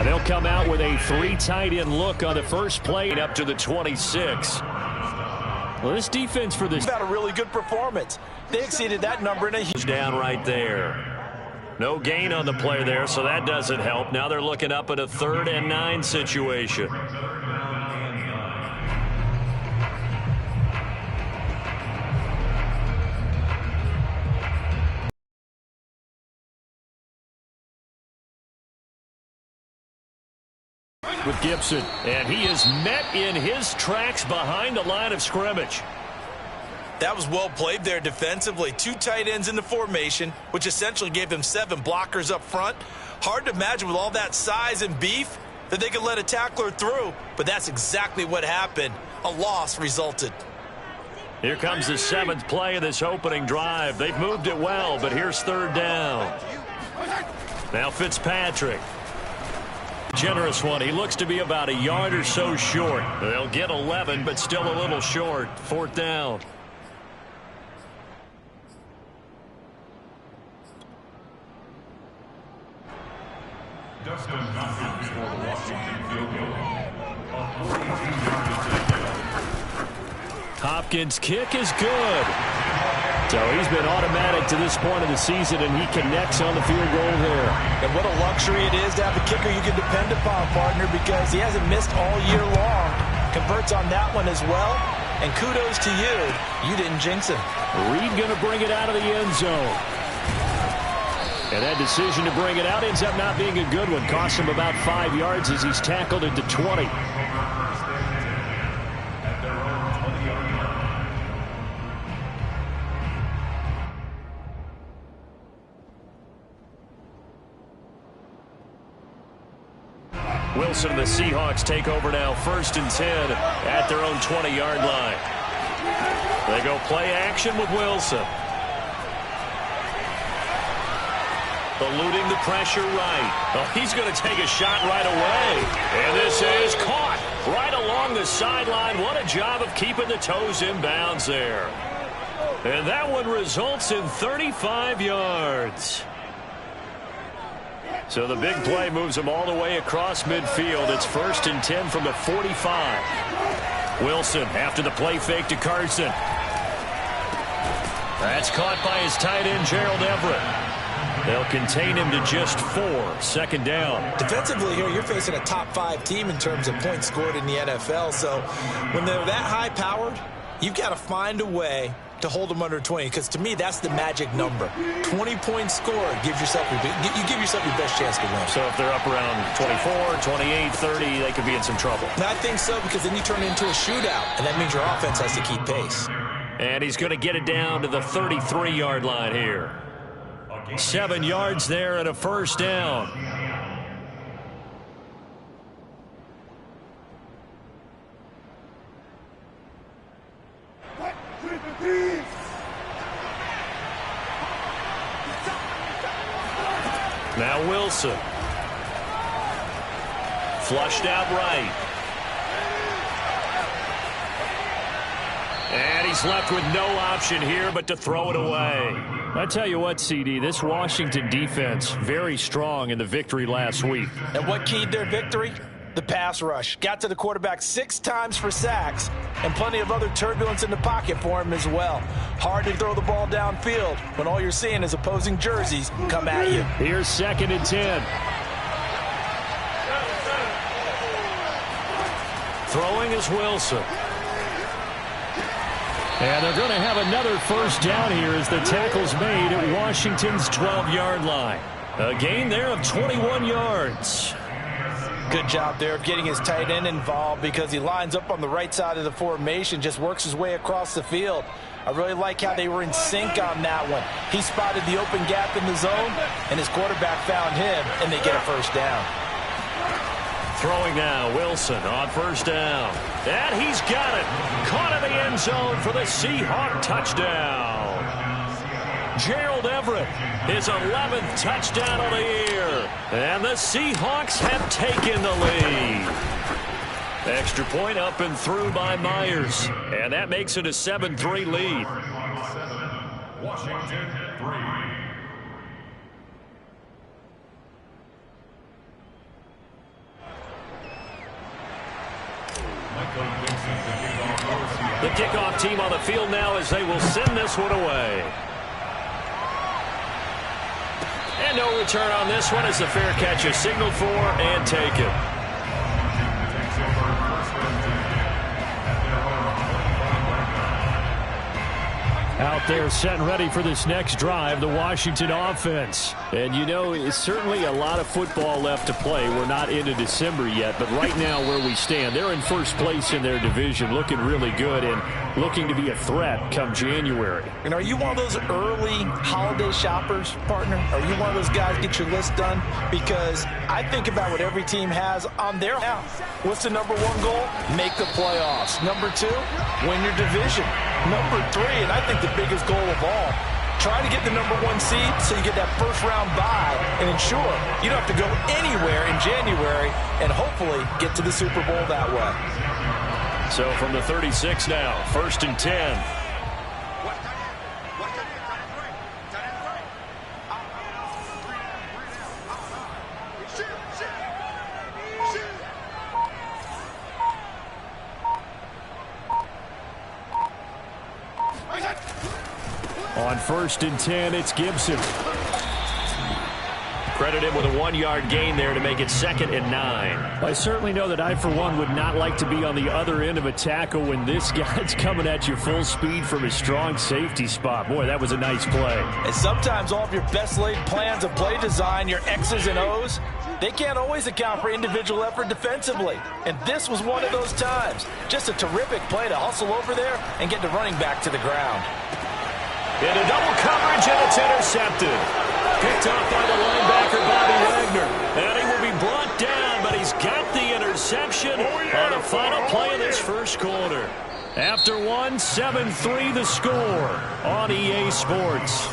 They'll come out with a 3 tight end look on the first play up to the 26. Well, this defense for this had a really good performance. They exceeded that number in a huge down right there. No gain on the play there, so that doesn't help. Now they're looking up at a 3rd and 9 situation. With Gibson, and he is met in his tracks behind the line of scrimmage. That was well played there defensively. 2 tight ends in the formation, which essentially gave them 7 blockers up front. Hard to imagine with all that size and beef that they could let a tackler through, but that's exactly what happened. A loss resulted. Here comes the 7th play of this opening drive. They've moved it well, but here's 3rd down. Now Fitzpatrick. Generous one. He looks to be about a yard or so short. They'll get 11, but still a little short. 4th down. Dustin Hopkins for the Washington field goal. Hopkins' kick is good. So he's been automatic to this point of the season, and he connects on the field goal there. And what a luxury it is to have a kicker you can depend upon, partner, because he hasn't missed all year long. Converts on that one as well. And kudos to you. You didn't jinx him. Reed going to bring it out of the end zone. And that decision to bring it out ends up not being a good one. Costs him about 5 yards as he's tackled into 20. Wilson and the Seahawks take over now, 1st and 10 at their own 20-yard line. They go play action with Wilson. Eluding the pressure right. Oh, he's going to take a shot right away. And this is caught right along the sideline. What a job of keeping the toes in bounds there. And that one results in 35 yards. So the big play moves them all the way across midfield. It's 1st and 10 from the 45. Wilson after the play fake to Carson. That's caught by his tight end, Gerald Everett. They'll contain him to just 4. 2nd down. Defensively here, you're facing a top 5 team in terms of points scored in the NFL. So when they're that high-powered, you've got to find a way to hold them under 20, because to me that's the magic number. 20 points scored gives yourself you give yourself your best chance to win. So if they're up around 24, 28, 30, they could be in some trouble. And I think so, because then you turn it into a shootout, and that means your offense has to keep pace. And he's going to get it down to the 33-yard line here. 7 yards there and a 1st down. Now Wilson. Flushed out right. And he's left with no option here but to throw it away. I tell you what, CD, this Washington defense, very strong in the victory last week. And what keyed their victory? The pass rush. Got to the quarterback 6 times for sacks, and plenty of other turbulence in the pocket for him as well. Hard to throw the ball downfield when all you're seeing is opposing jerseys come at you. Here's 2nd and 10. Throwing is Wilson. And they're going to have another 1st down here as the tackle's made at Washington's 12-yard line. A gain there of 21 yards. Good job there of getting his tight end involved, because he lines up on the right side of the formation, just works his way across the field. I really like how they were in sync on that one. He spotted the open gap in the zone, and his quarterback found him, and they get a 1st down. Throwing now, Wilson on 1st down. And he's got it. Caught in the end zone for the Seahawk touchdown. Gerald Everett, his 11th touchdown of the year. And the Seahawks have taken the lead. Extra point up and through by Myers. And that makes it a 7-3 lead. Washington 3. The kickoff team on the field now as they will send this one away. And no return on this one as the fair catch is signaled for and taken. Out there set and ready for this next drive, the Washington offense. And you know, it's certainly a lot of football left to play. We're not into December yet, but right now where we stand, they're in first place in their division, looking really good and looking to be a threat come January. And are you one of those early holiday shoppers, partner? Are you one of those guys get your list done? Because I think about what every team has on their house. What's the number one goal? Make the playoffs. Number two, win your division. Number three, and I think the biggest goal of all, try to get the number one seed so you get that first round bye and ensure you don't have to go anywhere in January and hopefully get to the Super Bowl that way. So from the 36 now, 1st and 10. On 1st and 10, it's Gibson. Credit him with a 1-yard gain there to make it 2nd and 9. I certainly know that I, for one, would not like to be on the other end of a tackle when this guy's coming at you full speed from his strong safety spot. Boy, that was a nice play. And sometimes all of your best laid plans of play design, your X's and O's, they can't always account for individual effort defensively. And this was one of those times. Just a terrific play to hustle over there and get the running back to the ground. Into double coverage, and it's intercepted. Picked off by the linebacker, Bobby Wagner. And he will be brought down, but he's got the interception on the final play of this first quarter. After one, 7-3 the score on EA Sports.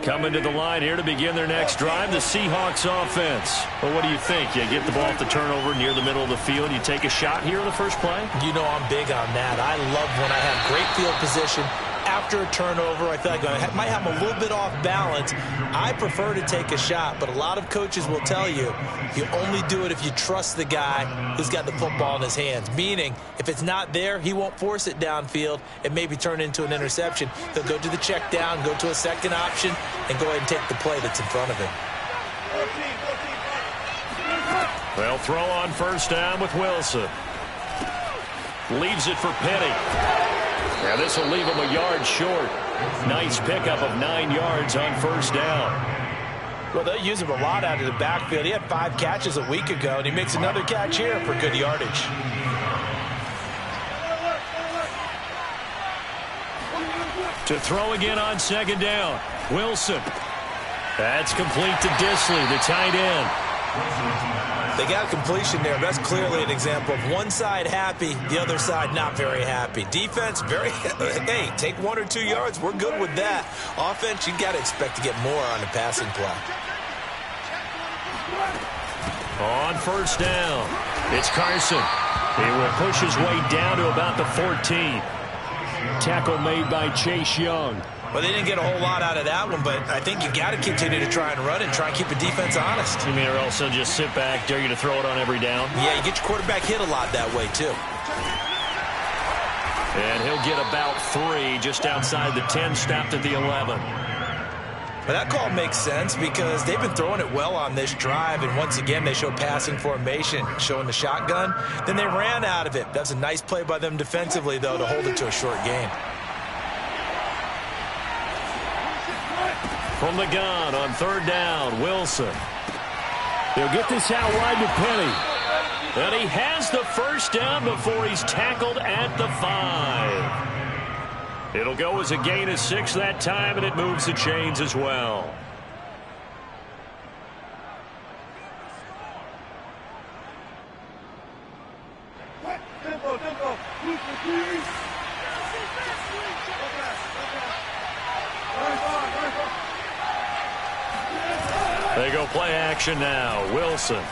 Coming to the line here to begin their next drive, the Seahawks offense. Well, what do you think? You get the ball off the turnover near the middle of the field. You take a shot here in the first play? You know I'm big on that. I love when I have great field position. After a turnover, I feel like I might have a little bit off balance. I prefer to take a shot, but a lot of coaches will tell you, you only do it if you trust the guy who's got the football in his hands. Meaning, if it's not there, he won't force it downfield and maybe turn into an interception. He'll go to the check down, go to a second option, and go ahead and take the play that's in front of him. They'll throw on first down with Wilson. Leaves it for Penny. Now this will leave him a yard short. Nice pickup of 9 yards on first down. Well, they'll use him a lot out of the backfield. He had 5 catches a week ago, and he makes another catch here for good yardage. To throw again on second down. Wilson. That's complete to Disley, the tight end. They got completion there. That's clearly an example of one side happy, the other side not very happy. Defense, very, hey, take 1 or 2 yards. We're good with that. Offense, you got to expect to get more on the passing play. On first down, it's Carson. He will push his way down to about the 14. Tackle made by Chase Young. Well, they didn't get a whole lot out of that one, but I think you got to continue to try and run and try and keep the defense honest. You mean, or else they'll just sit back, dare you to throw it on every down? Yeah, you get your quarterback hit a lot that way, too. And he'll get about 3 just outside the 10, stopped at the 11. But that call makes sense because they've been throwing it well on this drive, and once again, they show passing formation, showing the shotgun. Then they ran out of it. That's a nice play by them defensively, though, to hold it to a short gain. From the gun on third down, Wilson. He'll get this out wide to Penny. And he has the first down before he's tackled at the 5. It'll go as a gain of 6 that time, and it moves the chains as well. They go play action now. Wilson.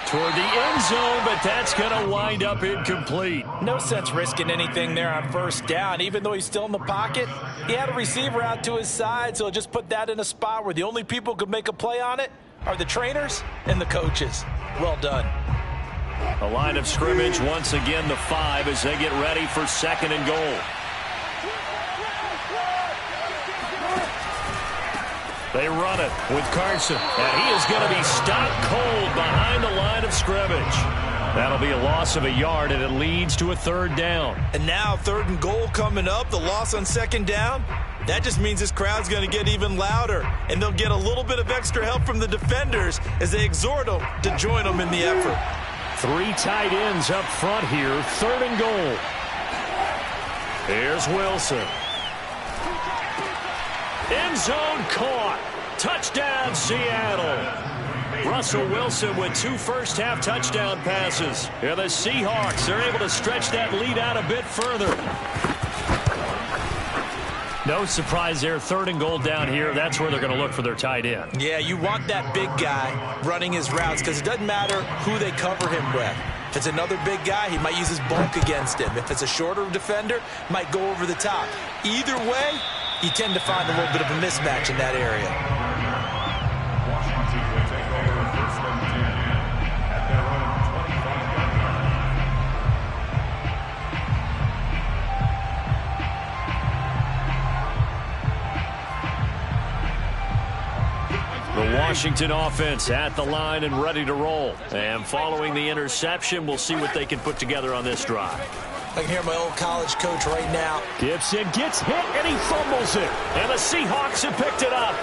toward the end zone, but that's going to wind up incomplete. No sense risking anything there on first down. Even though he's still in the pocket, he had a receiver out to his side, so just put that in a spot where the only people who could make a play on it are the trainers and the coaches. Well done. A line of scrimmage once again the 5 as they get ready for 2nd and goal. They run it with Carson, and he is going to be stopped cold behind the line of scrimmage. That'll be a loss of a yard, and it leads to a 3rd down. And now 3rd and goal coming up, the loss on 2nd down. That just means this crowd's going to get even louder, and they'll get a little bit of extra help from the defenders as they exhort them to join them in the effort. 3 tight ends up front here, 3rd and goal. Here's Wilson. End zone caught. Touchdown, Seattle. Russell Wilson with 2 first-half touchdown passes. And the Seahawks are able to stretch that lead out a bit further. No surprise there, 3rd and goal down here. That's where they're going to look for their tight end. Yeah, you want that big guy running his routes because it doesn't matter who they cover him with. If it's another big guy, he might use his bulk against him. If it's a shorter defender, might go over the top. Either way, you tend to find a little bit of a mismatch in that area. Washington will take over 1st and 10 at their own 25-yard line. The Washington offense at the line and ready to roll. And following the interception, we'll see what they can put together on this drive. I can hear my old college coach right now. Gibson gets hit, and he fumbles it. And the Seahawks have picked it up.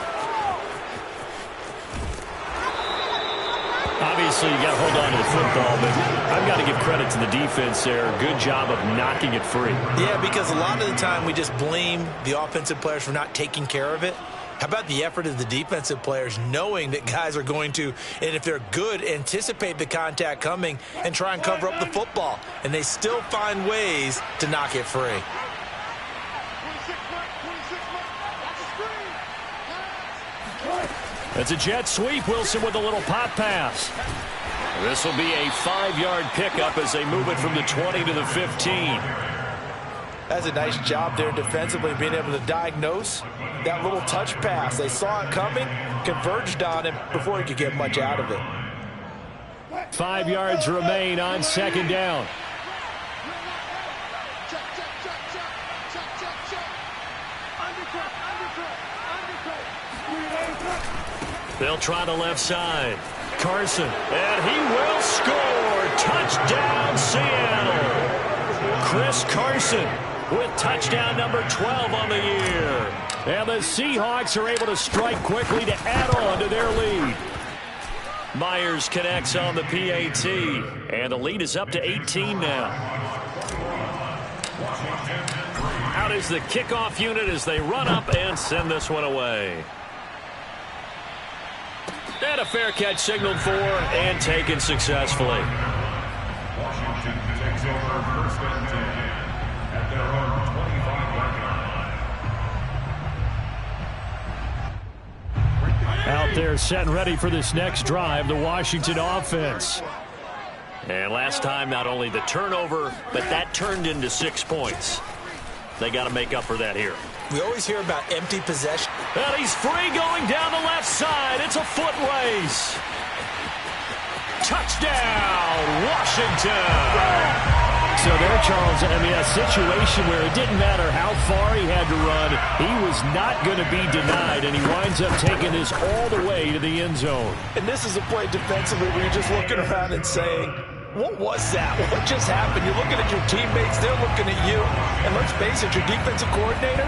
Obviously, you got to hold on to the football, but I've got to give credit to the defense there. Good job of knocking it free. Yeah, because a lot of the time we just blame the offensive players for not taking care of it. How about the effort of the defensive players knowing that guys are going to, and if they're good, anticipate the contact coming and try and cover up the football. And they still find ways to knock it free. That's a jet sweep. Wilson with a little pop pass. This will be a 5-yard pickup as they move it from the 20 to the 15. That's a nice job there defensively, being able to diagnose that little touch pass. They saw it coming, converged on him before he could get much out of it. 5 yards remain on 2nd down. They'll try the left side. Carson, and he will score. Touchdown, Seattle. Chris Carson with touchdown number 12 on the year. And the Seahawks are able to strike quickly to add on to their lead. Myers connects on the PAT, and the lead is up to 18 now. Out is the kickoff unit as they run up and send this one away. And a fair catch signaled for and taken successfully. Washington takes over 1st and 10 at their own 25-yard line. Out there set and ready for this next drive, the Washington offense. And last time, not only the turnover, but that turned into 6 points. They got to make up for that here. We always hear about empty possession. And he's free going down the left side. It's a foot race. Touchdown, Washington. So there, Charles, I mean, a situation where it didn't matter how far he had to run. He was not going to be denied, and he winds up taking this all the way to the end zone. And this is a play defensively where you're just looking around and saying, what was that? What just happened? You're looking at your teammates. They're looking at you. And let's face it, your defensive coordinator,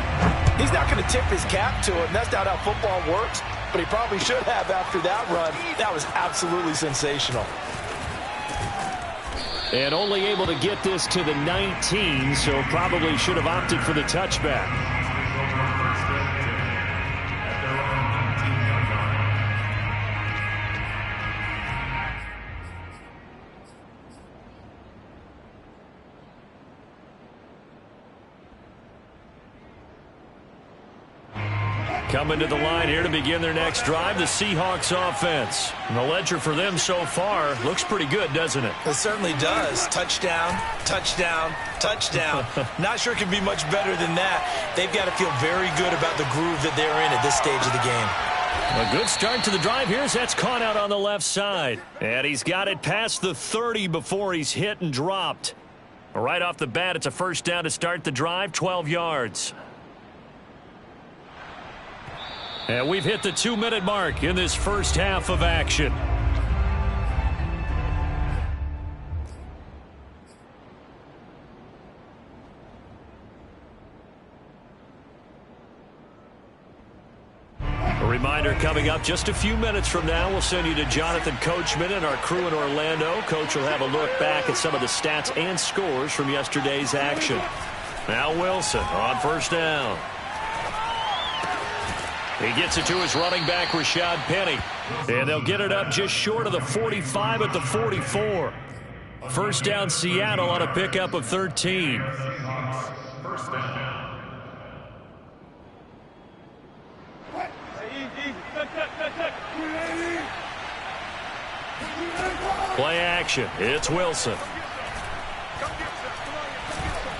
he's not going to tip his cap to it. And that's not how football works. But he probably should have after that run. That was absolutely sensational. And only able to get this to the 19, so probably should have opted for the touchback. Coming to the line here to begin their next drive, the Seahawks offense. And the ledger for them so far looks pretty good, doesn't it? It certainly does. Touchdown, touchdown, touchdown. Not sure it could be much better than that. They've got to feel very good about the groove that they're in at this stage of the game. A good start to the drive here as that's caught out on the left side. And he's got it past the 30 before he's hit and dropped. Right off the bat, it's a first down to start the drive, 12 yards. And we've hit the 2-minute mark in this first half of action. A reminder coming up just a few minutes from now, we'll send you to Jonathan Coachman and our crew in Orlando. Coach will have a look back at some of the stats and scores from yesterday's action. Now Wilson on first down. He gets it to his running back, Rashad Penny. And they'll get it up just short of the 45 at the 44. First down Seattle on a pickup of 13. First down. Play action. It's Wilson.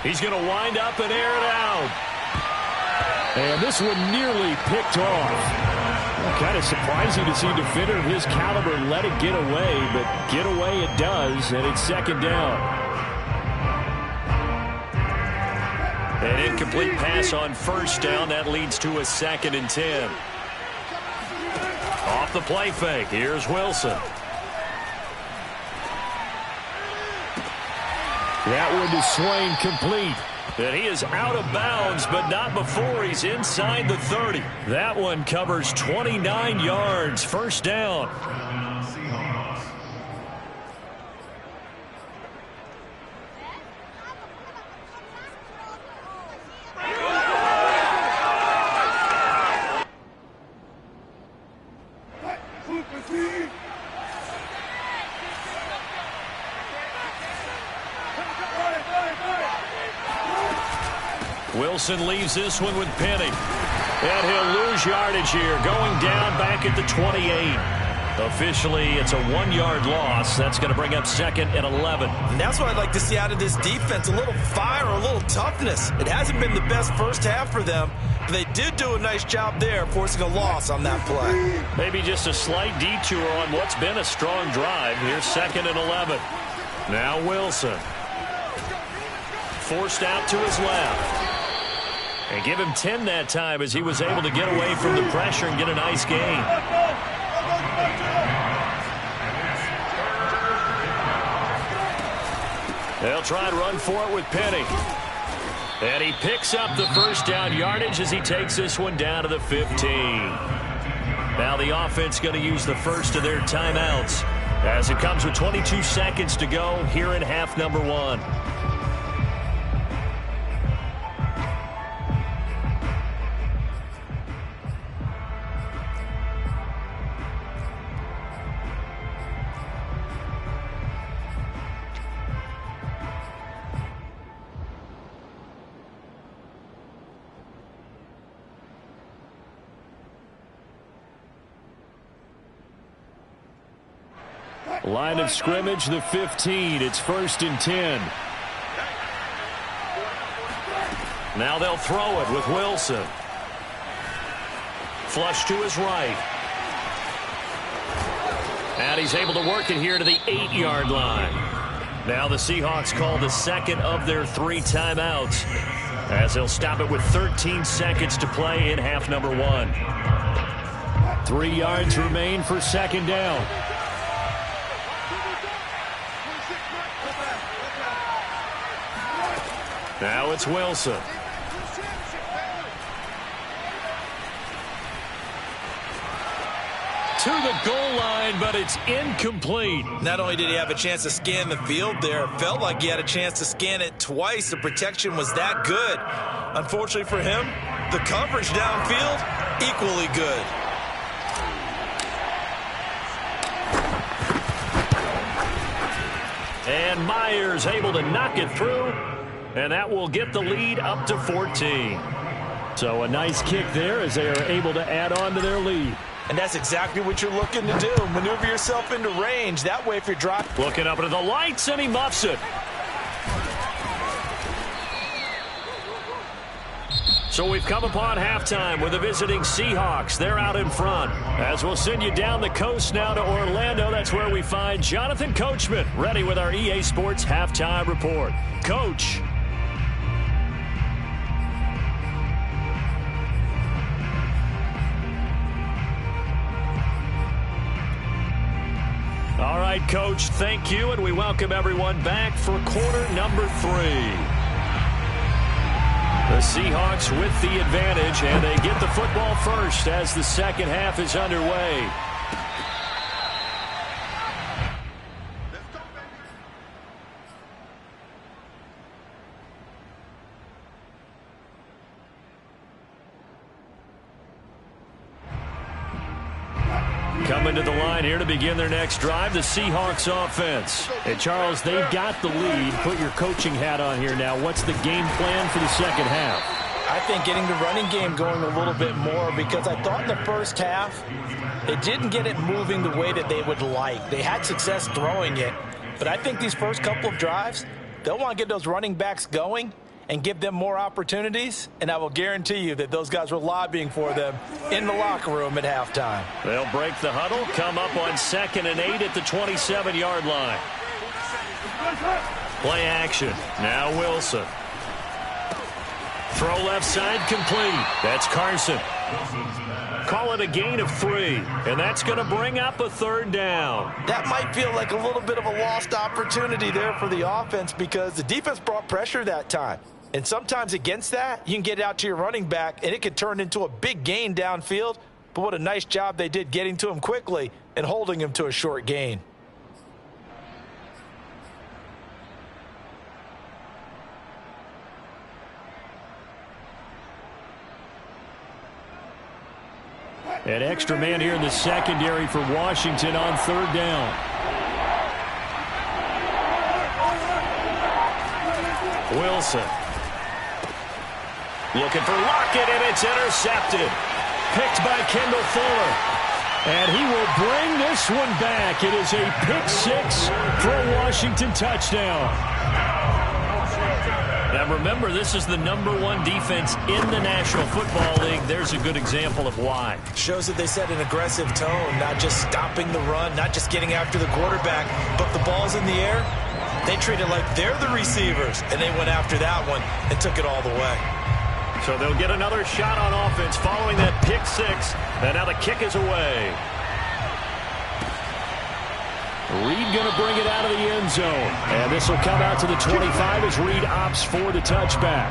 He's going to wind up and air it out. And this one nearly picked off. Kind of surprising to see a defender of his caliber let it get away, but get away it does, and it's second down. An incomplete pass on first down. That leads to a 2nd and 10. Off the play fake. Here's Wilson. That one is Swain complete. And he is out of bounds, but not before he's inside the 30. That one covers 29 yards. First down. Wilson leaves this one with Penny. And he'll lose yardage here, going down back at the 28. Officially, it's a 1-yard loss. That's going to bring up 2nd and 11. And that's what I'd like to see out of this defense, a little fire, a little toughness. It hasn't been the best first half for them, but they did do a nice job there, forcing a loss on that play. Maybe just a slight detour on what's been a strong drive. Here's 2nd and 11. Now Wilson. Forced out to his left. And give him 10 that time as he was able to get away from the pressure and get a nice gain. They'll try and run for it with Penny. And he picks up the first down yardage as he takes this one down to the 15. Now the offense going to use the first of their timeouts as it comes with 22 seconds to go here in half number 1. Line of scrimmage, the 15. It's 1st and 10. Now they'll throw it with Wilson. Flush to his right. And he's able to work it here to the 8-yard line. Now the Seahawks call the 2nd of their 3 timeouts as they'll stop it with 13 seconds to play in half number 1. 3 yards remain for 2nd down. Now it's Wilson. To the goal line, but it's incomplete. Not only did he have a chance to scan the field there, it felt like he had a chance to scan it twice. The protection was that good. Unfortunately for him, the coverage downfield, equally good. And Myers able to knock it through, and that will get the lead up to 14. So a nice kick there as they are able to add on to their lead. And that's exactly what you're looking to do. Maneuver yourself into range. That way if you're dropping. Looking up into the lights, and he muffs it. So we've come upon halftime with the visiting Seahawks. They're out in front. As we'll send you down the coast now to Orlando, that's where we find Jonathan Coachman, ready with our EA Sports Halftime Report. Coach. All right, Coach, thank you, and we welcome everyone back for quarter number 3. The Seahawks with the advantage, and they get the football first as the second half is underway. Coming to the line here to begin their next drive, the Seahawks offense. Hey, Charles, they've got the lead. Put your coaching hat on here now. What's the game plan for the second half? I think getting the running game going a little bit more, because I thought in the first half they didn't get it moving the way that they would like. They had success throwing it, but I think these first couple of drives, they'll want to get those running backs going and give them more opportunities, and I will guarantee you that those guys were lobbying for them in the locker room at halftime. They'll break the huddle, come up on 2nd and 8 at the 27-yard line. Play action. Now Wilson. Throw left side complete. That's Carson. Call it a gain of 3, and that's going to bring up a 3rd down. That might feel like a little bit of a lost opportunity there for the offense, because the defense brought pressure that time. And sometimes against that, you can get out to your running back, and it could turn into a big gain downfield. But what a nice job they did getting to him quickly and holding him to a short gain. An extra man here in the secondary for Washington on 3rd down. Wilson. Looking for Lockett, and it's intercepted. Picked by Kendall Fuller. And he will bring this one back. It is a pick 6 for a Washington touchdown. Now remember, this is the #1 defense in the National Football League. There's a good example of why. Shows that they set an aggressive tone, not just stopping the run, not just getting after the quarterback, but the ball's in the air. They treat it like they're the receivers, and they went after that one and took it all the way. So they'll get another shot on offense following that pick 6, and now the kick is away. Reed going to bring it out of the end zone. And this will come out to the 25 as Reed opts for the touchback.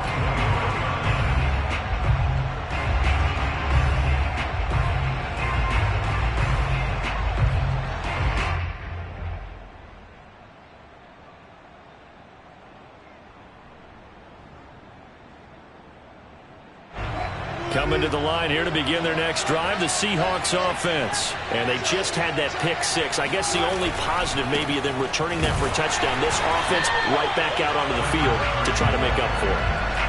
Coming to the line here to begin their next drive, the Seahawks offense. And they just had that pick 6. I guess the only positive maybe of them returning that for a touchdown. This offense right back out onto the field to try to make up for it.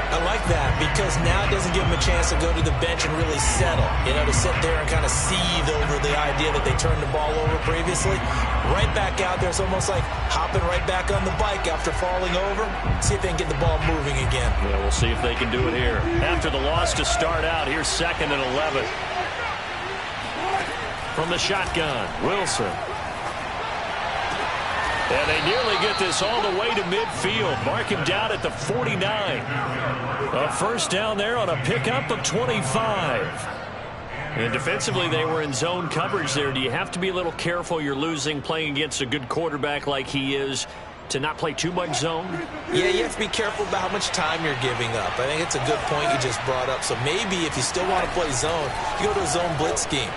I like that, because now it doesn't give them a chance to go to the bench and really settle. You know, to sit there and kind of seethe over the idea that they turned the ball over previously. Right back out there. It's almost like hopping right back on the bike after falling over. See if they can get the ball moving again. Yeah, we'll see if they can do it here. After the loss to start out, here's 2nd and 11. From the shotgun, Wilson. And they nearly get this all the way to midfield. Mark him down at the 49. A 1st down there on a pickup of 25. And defensively, they were in zone coverage there. Do you have to be a little careful? You're losing playing against a good quarterback like he is to not play too much zone? Yeah, you have to be careful about how much time you're giving up. I think it's a good point you just brought up. So maybe if you still want to play zone, you go to a zone blitz scheme.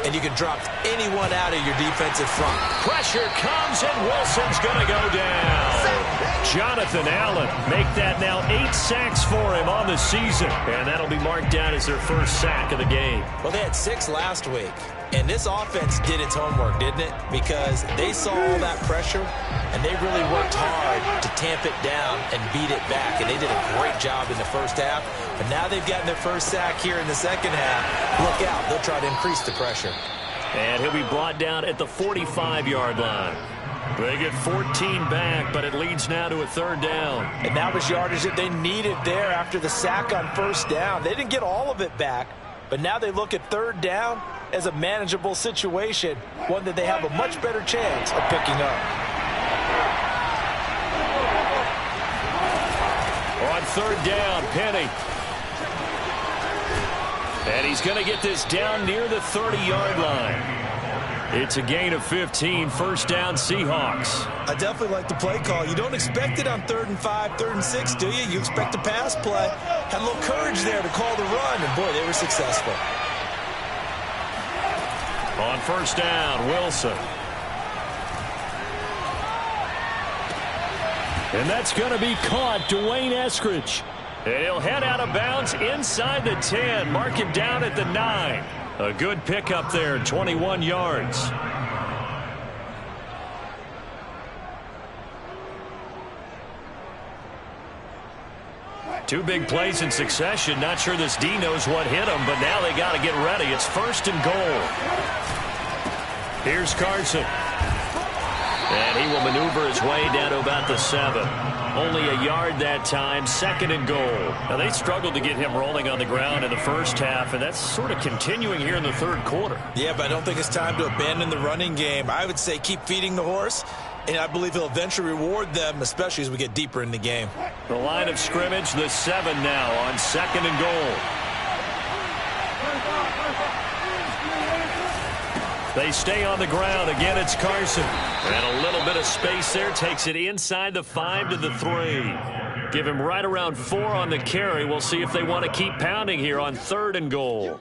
And you can drop anyone out of your defensive front. Pressure comes, and Wilson's going to go down. Jonathan Allen make that now 8 sacks for him on the season. And that'll be marked down as their first sack of the game. Well, they had 6 last week. And this offense did its homework, didn't it? Because they saw all that pressure, and they really worked hard to tamp it down and beat it back. And they did a great job in the first half. But now they've gotten their first sack here in the second half. Look out. They'll try to increase the pressure. And he'll be brought down at the 45-yard line. They get 14 back, but it leads now to a 3rd down. And that was yardage that they needed there after the sack on 1st down. They didn't get all of it back, but now they look at 3rd down as a manageable situation, one that they have a much better chance of picking up. On 3rd down, Penny. And he's going to get this down near the 30-yard line. It's a gain of 15, 1st down Seahawks. I definitely like the play call. You don't expect it on 3rd and 5, 3rd and 6, do you? You expect a pass play. Had a little courage there to call the run, and boy, they were successful. On 1st down, Wilson. And that's going to be caught, Dwayne Eskridge. And he'll head out of bounds inside the 10, mark him down at the 9. A good pickup there, 21 yards. Two big plays in succession. Not sure this D knows what hit him, but now they got to get ready. It's 1st and goal. Here's Carson. And he will maneuver his way down to about the 7. Only a yard that time, 2nd and goal. Now, they struggled to get him rolling on the ground in the first half, and that's sort of continuing here in the 3rd quarter. Yeah, but I don't think it's time to abandon the running game. I would say keep feeding the horse, and I believe he'll eventually reward them, especially as we get deeper in the game. The line of scrimmage, the 7 now on 2nd and goal. They stay on the ground. Again, it's Carson. And a little bit of space there. Takes it inside the 5 to the 3. Give him right around 4 on the carry. We'll see if they want to keep pounding here on 3rd and goal.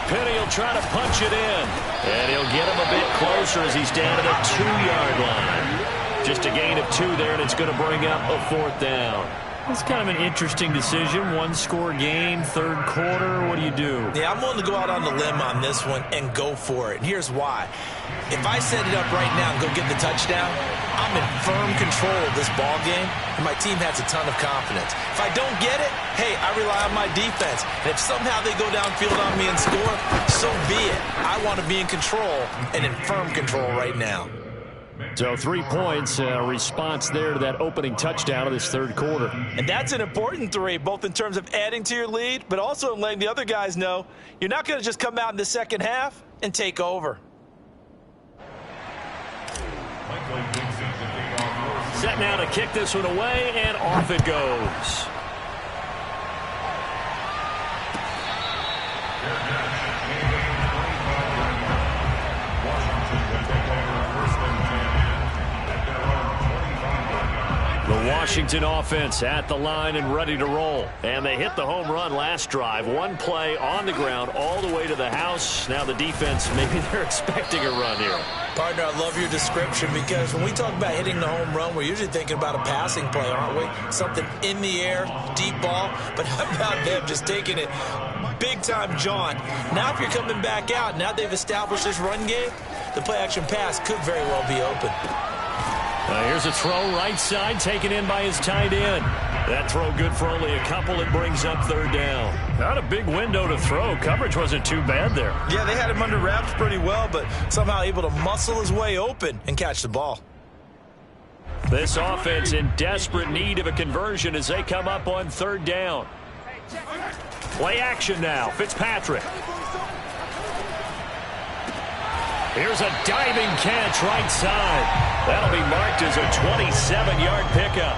Penny will try to punch it in. And he'll get him a bit closer as he's down to the 2-yard line. Just a gain of 2 there, and it's going to bring up a 4th down. It's kind of an interesting decision. 1-score game, 3rd quarter. What do you do? Yeah, I'm willing to go out on the limb on this one and go for it. And here's why. If I set it up right now and go get the touchdown, I'm in firm control of this ball game, and my team has a ton of confidence. If I don't get it, hey, I rely on my defense. And if somehow they go downfield on me and score, so be it. I want to be in control and in firm control right now. So 3 points, response there to that opening touchdown of this 3rd quarter. And that's an important 3, both in terms of adding to your lead, but also in letting the other guys know you're not going to just come out in the second half and take over. Set now to kick this one away, and off it goes. The Washington offense at the line and ready to roll. And they hit the home run last drive. 1 play on the ground all the way to the house. Now the defense, maybe they're expecting a run here. Partner, I love your description because when we talk about hitting the home run, we're usually thinking about a passing play, aren't we? Something in the air, deep ball. But how about them just taking it big-time jaunt? Now if you're coming back out, now they've established this run game, the play-action pass could very well be open. Here's a throw right side taken in by his tight end. That throw good for only a couple. It brings up 3rd down. Not a big window to throw. Coverage wasn't too bad there. Yeah, they had him under wraps pretty well, but somehow able to muscle his way open and catch the ball. This offense in desperate need of a conversion as they come up on 3rd down. Play action now. Fitzpatrick. Here's a diving catch right side. That'll be marked as a 27-yard pickup.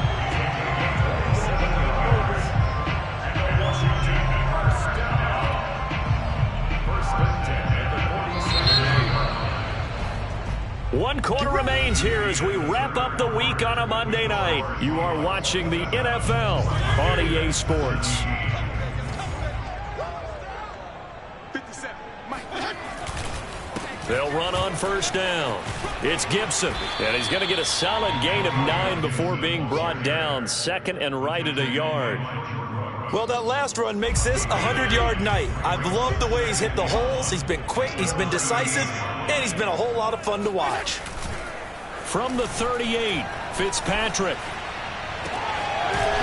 One quarter remains begins here as we wrap up the week on a Monday night. You are watching the NFL on EA Sports. They'll run on first down. It's Gibson, and he's going to get a solid gain of 9 before being brought down. Second and right at a yard. Well, that last run makes this a 100-yard night. I've loved the way he's hit the holes. He's been quick, he's been decisive, and he's been a whole lot of fun to watch. From the 38, Fitzpatrick.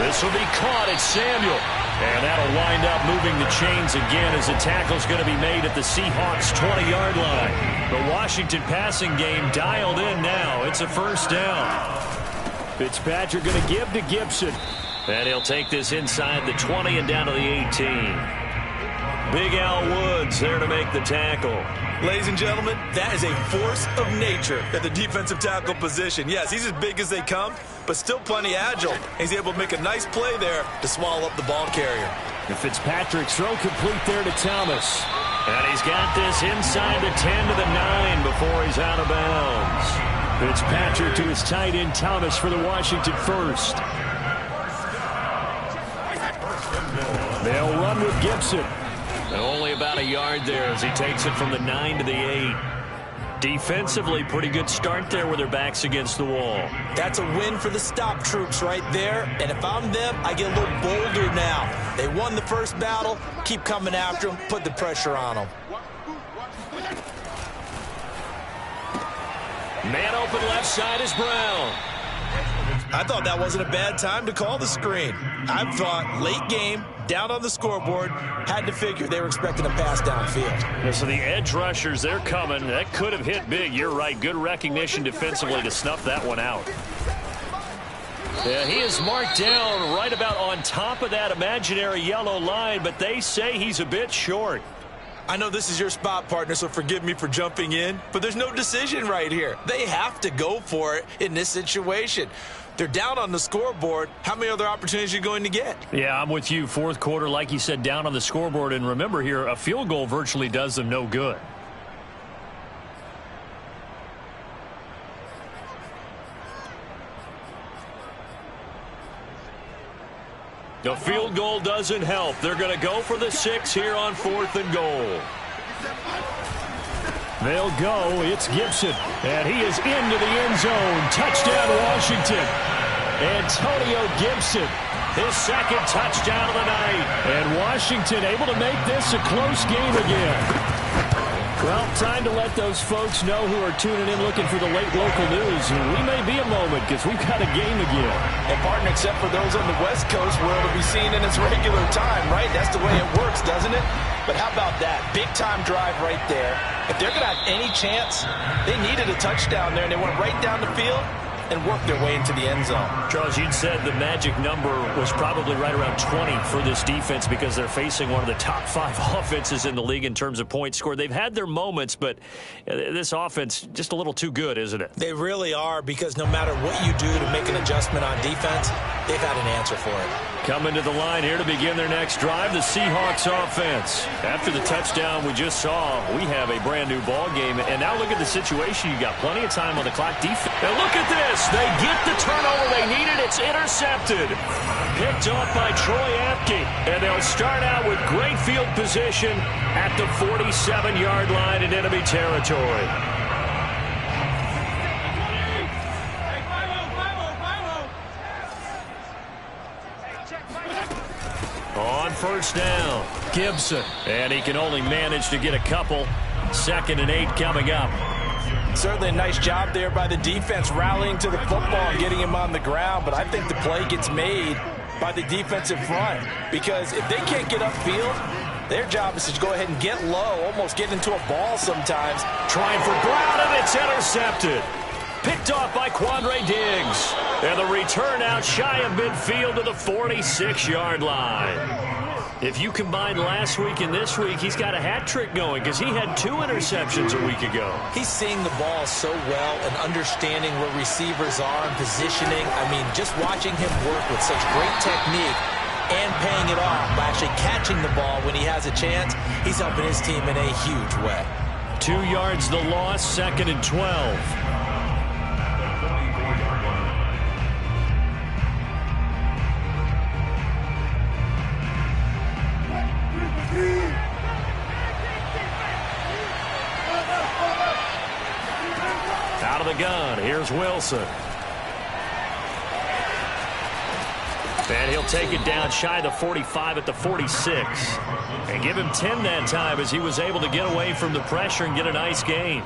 This will be caught. It's Samuel. And that'll wind up moving the chains again as the tackle's going to be made at the Seahawks' 20-yard line. The Washington passing game dialed in now. It's a first down. Fitzpatrick going to give to Gibson. And he'll take this inside the 20 and down to the 18. Big Al Woods there to make the tackle. Ladies and gentlemen, that is a force of nature at the defensive tackle position. Yes, he's as big as they come, but still plenty agile. He's able to make a nice play there to swallow up the ball carrier. And Fitzpatrick's throw complete there to Thomas. And he's got this inside the 10 to the 9 before he's out of bounds. Fitzpatrick to his tight end Thomas for the Washington first. They'll run with Gibson. And only about a yard there as he takes it from the 9 to the 8. Defensively, pretty good start there with their backs against the wall. That's a win for the stop troops right there. And if I'm them, I get a little bolder now. They won the first battle. Keep coming after them. Put the pressure on them. Man open left side is Brown. I thought that wasn't a bad time to call the screen. I thought late game, down on the scoreboard, had to figure they were expecting a pass downfield. Yeah, so the edge rushers, they're coming. That could have hit big. You're right. Good recognition defensively to snuff that one out. Yeah, he is marked down right about on top of that imaginary yellow line, but they say he's a bit short. I know this is your spot, partner, so forgive me for jumping in, but there's no decision right here. They have to go for it in this situation. They're down on the scoreboard. How many other opportunities are you going to get? Yeah, I'm with you. Fourth quarter, like you said, down on the scoreboard. And remember here, a field goal virtually does them no good. The field goal doesn't help. They're going to go for the 6 here on 4th and goal. They'll go. It's Gibson. And he is into the end zone. Touchdown, Washington. Antonio Gibson, his second touchdown of the night. And Washington able to make this a close game again. Well, time to let those folks know who are tuning in looking for the late local news. We may be a moment because we've got a game again. And, partner, except for those on the West Coast where it'll be seen in its regular time, right? That's the way it works, doesn't it? But how about that? Big-time drive right there. If they're going to have any chance, they needed a touchdown there, and they went right down the field and worked their way into the end zone. Charles, you'd said the magic number was probably right around 20 for this defense because they're facing one of the top 5 offenses in the league in terms of points scored. They've had their moments, but this offense just a little too good, isn't it? They really are, because no matter what you do to make an adjustment on defense, they've had an answer for it. Coming to the line here to begin their next drive, the Seahawks offense. After the touchdown we just saw, we have a brand new ball game. And now look at the situation. You got plenty of time on the clock. Defense. And look at this. They get the turnover they needed. It's intercepted. Picked off by Troy Apke. And they'll start out with great field position at the 47-yard line in enemy territory. On first down, Gibson. And he can only manage to get a couple. 2nd and 8 coming up. Certainly a nice job there by the defense rallying to the football and getting him on the ground. But I think the play gets made by the defensive front, because if they can't get upfield, their job is to go ahead and get low, almost get into a ball sometimes. Trying for Brown, and it's intercepted. Picked off by Quandre Diggs. And the return out shy of midfield to the 46-yard line. If you combine last week and this week, he's got a hat trick going because he had 2 interceptions a week ago. He's seeing the ball so well and understanding where receivers are and positioning. I mean, just watching him work with such great technique and paying it off by actually catching the ball when he has a chance, he's helping his team in a huge way. 2 yards the loss, 2nd and 12. the gun. Here's Wilson. And he'll take it down shy of the 45 at the 46. And give him 10 that time as he was able to get away from the pressure and get a nice gain.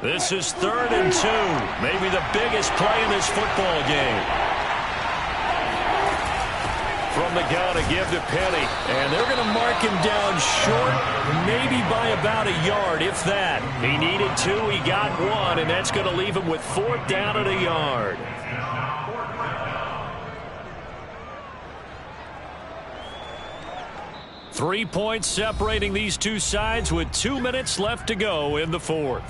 This is 3rd and 2. Maybe the biggest play in this football game. From the gun, a give to Penny. And they're going to mark him down short, maybe by about a yard, if that. He needed 2, he got 1, and that's going to leave him with 4th down at a yard. Three points separating these two sides with 2 minutes left to go in the 4th.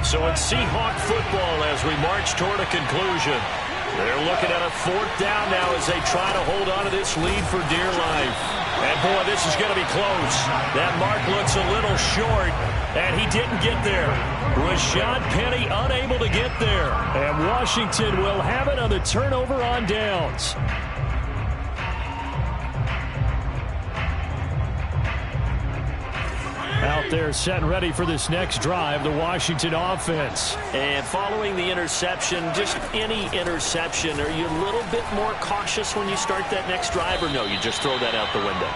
So it's Seahawk football as we march toward a conclusion. They're looking at a 4th down now as they try to hold on to this lead for dear life. And boy, this is going to be close. That mark looks a little short, and he didn't get there. Rashad Penny unable to get there. And Washington will have it on the turnover on downs. Out there set and ready for this next drive, the Washington offense. And following the interception, just any interception, are you a little bit more cautious when you start that next drive, or no, you just throw that out the window?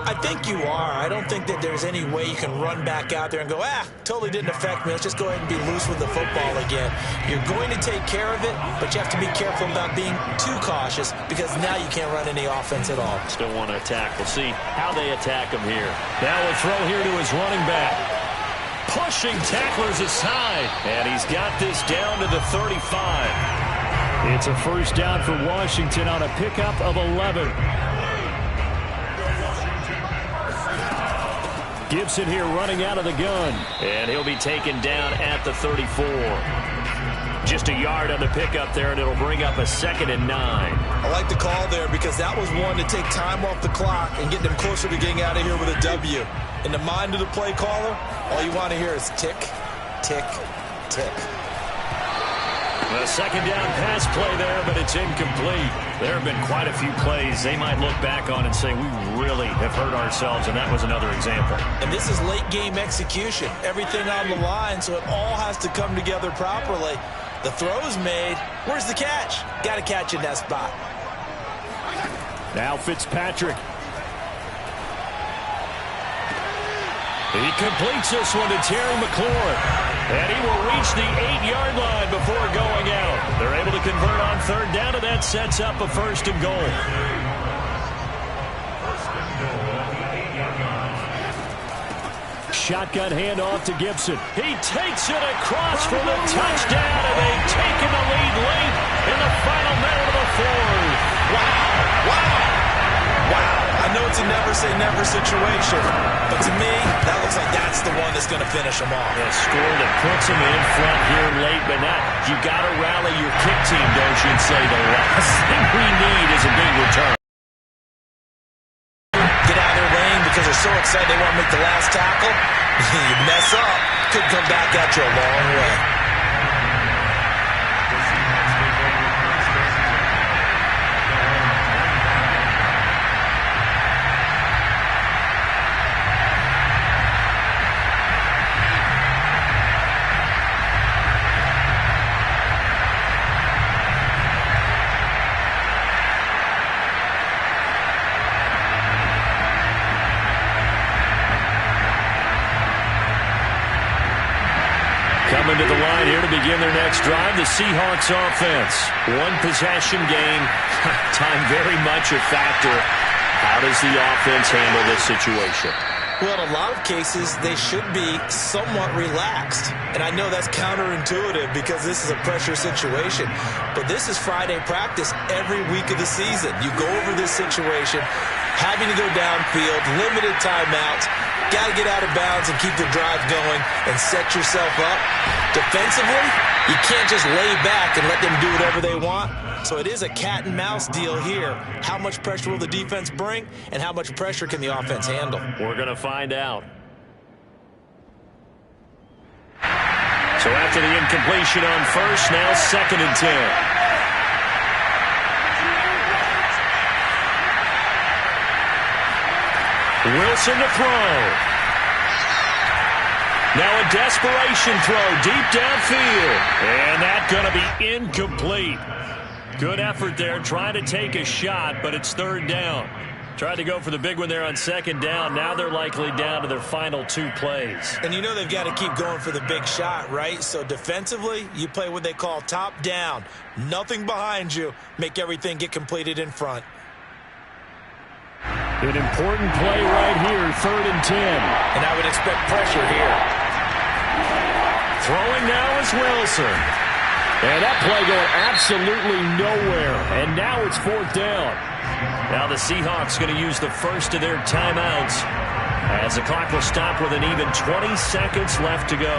I think you are. I don't think that there's any way you can run back out there and go, totally didn't affect me. Let's just go ahead and be loose with the football again. You're going to take care of it, but you have to be careful about being too cautious because now you can't run any offense at all. Still want to attack. We'll see how they attack him here. Now a throw here to his running back. Pushing tacklers aside, and he's got this down to the 35. It's a 1st down for Washington on a pickup of 11. Gibson here running out of the gun. And he'll be taken down at the 34. Just a yard on the pickup there, and it'll bring up a 2nd and 9. I like the call there because that was one to take time off the clock and get them closer to getting out of here with a W. In the mind of the play caller, all you want to hear is tick, tick, tick. A 2nd down pass play there, but it's incomplete. There have been quite a few plays they might look back on and say, we really have hurt ourselves, and that was another example. And this is late game execution. Everything on the line, so it all has to come together properly. The throw is made. Where's the catch? Got to catch in that spot. Now Fitzpatrick. He completes this one to Terry McLaurin. And he will reach the 8-yard line before going out. They're able to convert on 3rd down, and that sets up a 1st and goal. Shotgun handoff to Gibson. He takes it across for the touchdown, and they've taken the lead late in the final minute of the 4th. Wow, wow, wow. I know it's a never-say-never situation, but to me, that looks like that's the one that's going to finish them off. A score that puts them in front here late, but not. You got to rally your kick team, don't you, and say the last thing we need is a big return. Get out of their lane because they're so excited they want to make the last tackle. You mess up, could come back at you a long way. Coming to the line here to begin their next drive, the Seahawks offense. One possession game, time very much a factor. How does the offense handle this situation? Well, in a lot of cases, they should be somewhat relaxed. And I know that's counterintuitive because this is a pressure situation. But this is Friday practice every week of the season. You go over this situation, having to go downfield, limited timeouts. got to get out of bounds and keep the drive going and set yourself up. Defensively, you can't just lay back and let them do whatever they want. So it is a cat and mouse deal here. How much pressure will the defense bring, and how much pressure can the offense handle? We're going to find out. So after the incompletion on first, now 2nd and 10. Wilson to throw. Now a desperation throw deep downfield. And that's going to be incomplete. Good effort there, trying to take a shot, but it's 3rd down. Tried to go for the big one there on 2nd down. Now they're likely down to their final 2 plays. And you know they've got to keep going for the big shot, right? So defensively, you play what they call top down. Nothing behind you. Make everything get completed in front. An important play right here, 3rd and 10. And I would expect pressure here. Throwing now is Wilson. And that play going absolutely nowhere. And now it's 4th down. Now the Seahawks going to use the first of their timeouts as the clock will stop with an even 20 seconds left to go.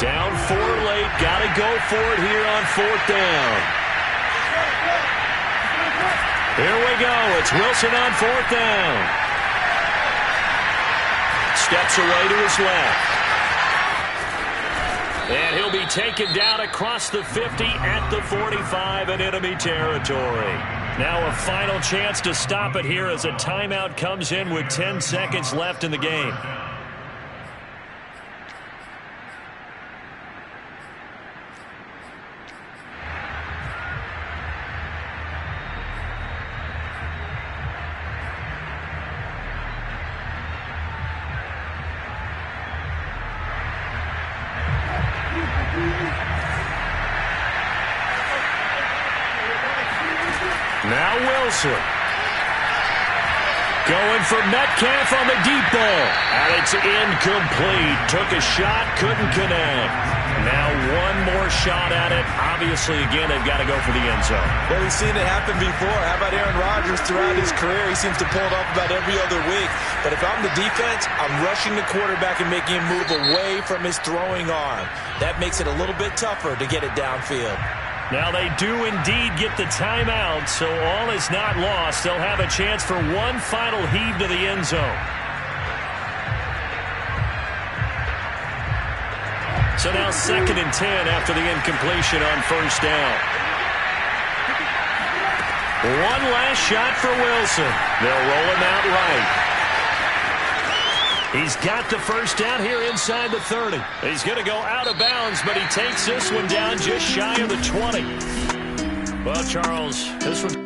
Down 4 late. Got to go for it here on 4th down. Here we go. It's Wilson on 4th down. Steps away to his left. And he'll be taken down across the 50 at the 45 in enemy territory. Now a final chance to stop it here as a timeout comes in with 10 seconds left in the game. Now Wilson. Going for Metcalf on the deep ball. And it's incomplete. Took a shot, couldn't connect. Now one more shot at it. Obviously, again, they've got to go for the end zone. Well, we've seen it happen before. How about Aaron Rodgers throughout his career? He seems to pull it off about every other week. But if I'm the defense, I'm rushing the quarterback and making him move away from his throwing arm. That makes it a little bit tougher to get it downfield. Now they do indeed get the timeout, so all is not lost. They'll have a chance for one final heave to the end zone. So now 2nd and 10 after the incompletion on 1st down. One last shot for Wilson. They'll roll him out right. He's got the 1st down here inside the 30. He's going to go out of bounds, but he takes this one down just shy of the 20. Well, Charles, this one...